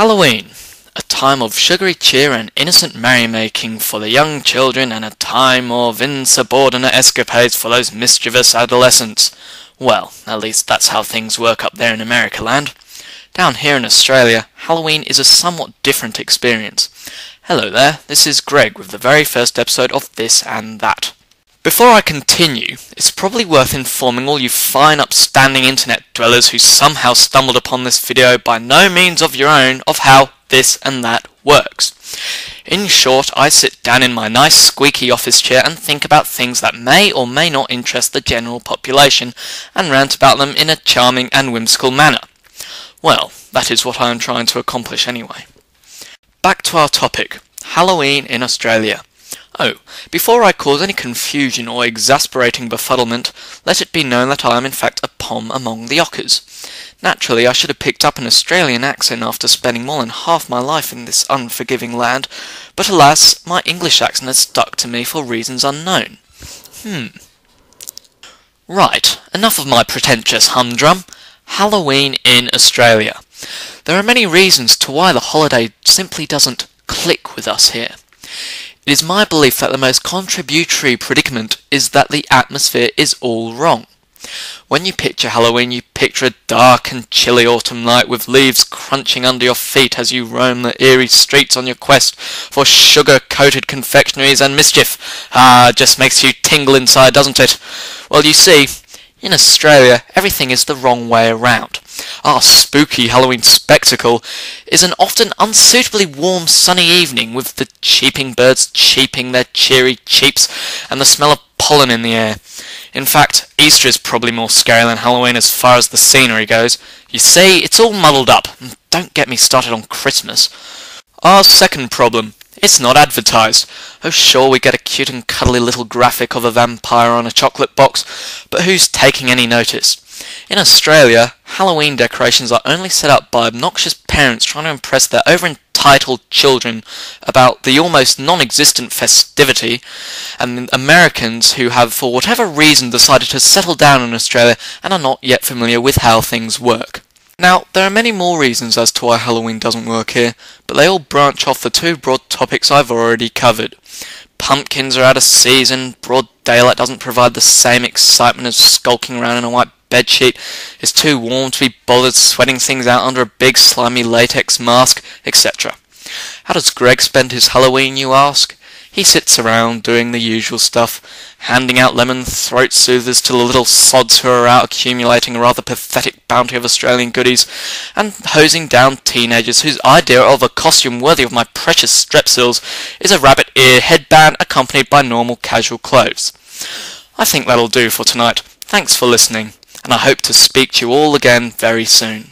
Halloween, a time of sugary cheer and innocent merrymaking for the young children, and a time of insubordinate escapades for those mischievous adolescents. Well, at least that's how things work up there in America land. Down here in Australia, Halloween is a somewhat different experience. Hello there, this is Greg with the very first episode of This and That. Before I continue, it's probably worth informing all you fine upstanding internet dwellers who somehow stumbled upon this video by no means of your own of how this and that works. In short, I sit down in my nice squeaky office chair and think about things that may or may not interest the general population and rant about them in a charming and whimsical manner. Well, that is what I am trying to accomplish anyway. Back to our topic, Halloween in Australia. Oh, before I cause any confusion or exasperating befuddlement, let it be known that I am in fact a Pom among the Ockers. Naturally, I should have picked up an Australian accent after spending more than half my life in this unforgiving land, but alas, my English accent has stuck to me for reasons unknown. Right, enough of my pretentious humdrum. Halloween in Australia. There are many reasons to why the holiday simply doesn't click with us here. It is my belief that the most contributory predicament is that the atmosphere is all wrong. When you picture Halloween, you picture a dark and chilly autumn night with leaves crunching under your feet as you roam the eerie streets on your quest for sugar-coated confectionaries and mischief. Just makes you tingle inside, doesn't it? Well, you see, in Australia, everything is the wrong way around. Our spooky Halloween spectacle is an often unsuitably warm sunny evening with the cheeping birds cheeping their cheery cheeps and the smell of pollen in the air. In fact, Easter is probably more scary than Halloween as far as the scenery goes. You see, it's all muddled up. Don't get me started on Christmas. Our second problem. It's not advertised. Oh sure, we get a cute and cuddly little graphic of a vampire on a chocolate box, but who's taking any notice? In Australia, Halloween decorations are only set up by obnoxious parents trying to impress their over-entitled children about the almost non-existent festivity, and Americans who have for whatever reason decided to settle down in Australia and are not yet familiar with how things work. Now, there are many more reasons as to why Halloween doesn't work here, but they all branch off the two broad topics I've already covered. Pumpkins are out of season, broad daylight doesn't provide the same excitement as skulking around in a white bedsheet, it's too warm to be bothered sweating things out under a big slimy latex mask, etc. How does Greg spend his Halloween, you ask? He sits around doing the usual stuff, handing out lemon throat soothers to the little sods who are out accumulating a rather pathetic bounty of Australian goodies, and hosing down teenagers whose idea of a costume worthy of my precious Strepsils is a rabbit ear headband accompanied by normal casual clothes. I think that'll do for tonight. Thanks for listening, and I hope to speak to you all again very soon.